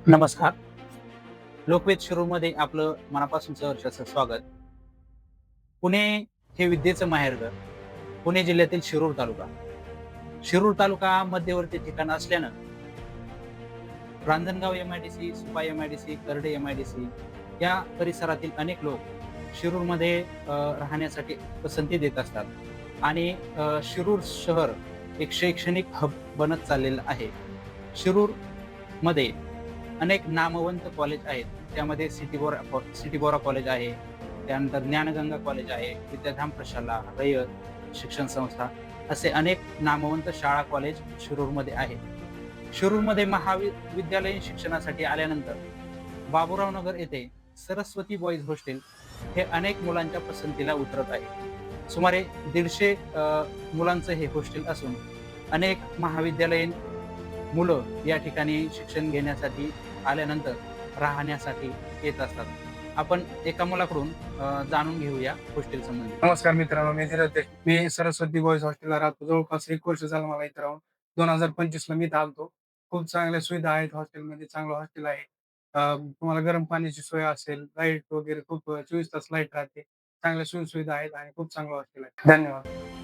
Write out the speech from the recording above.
नमस्कार. लोकवेद शिरूरमध्ये आपलं मनापासून सहर्ष असं स्वागत. पुणे हे विद्येचं माहेरघर. पुणे जिल्ह्यातील शिरूर तालुका. शिरूर तालुका मध्यवर्ती ठिकाण असल्यानं रांजणगाव एमआयडीसी, सुपा एमआयडीसी, करडे एमआयडीसी या परिसरातील अनेक लोक शिरूरमध्ये राहण्यासाठी पसंती देत असतात आणि शिरूर शहर एक शैक्षणिक हब बनत चाललेलं आहे. शिरूरमध्ये अनेक नामवंत कॉलेज आहेत. त्यामध्ये सिटी बोरा कॉलेज आहे. त्यानंतर ज्ञानगंगा कॉलेज आहे, विद्याधाम प्रशाला, रयत शिक्षण संस्था असे अनेक नामवंत शाळा कॉलेज शिरूरमध्ये आहेत. शिरूरमध्ये महाविद्यालयीन शिक्षणासाठी आल्यानंतर बाबूराव नगर येथे सरस्वती बॉईज हॉस्टेल हे अनेक मुलांच्या पसंतीला उतरत आहे. सुमारे 150 मुलांचं हे हॉस्टेल असून अनेक महाविद्यालयीन मुलं या ठिकाणी शिक्षण घेण्यासाठी आल्यानंतर राहण्यासाठी येत असतात. आपण एका मुलाकडून जाणून घेऊया हॉस्टेल संबंधी. नमस्कार मित्रांनो, मी धीरज देशमुख. मी सरस्वती बॉईज हॉस्टेलला राहतो. जवळपास 1 वर्ष झालं मला इथे राहून. 2025 ला मी इथं आलतो. खूप चांगल्या सुविधा आहेत हॉस्टेलमध्ये. चांगलं हॉस्टेल आहे. तुम्हाला गरम पाण्याची सोय असेल, लाईट वगैरे खूप 24 तास लाईट राहते. चांगल्या सोयी-सुविधा आहेत आणि खूप चांगलं हॉस्टेल आहे. धन्यवाद.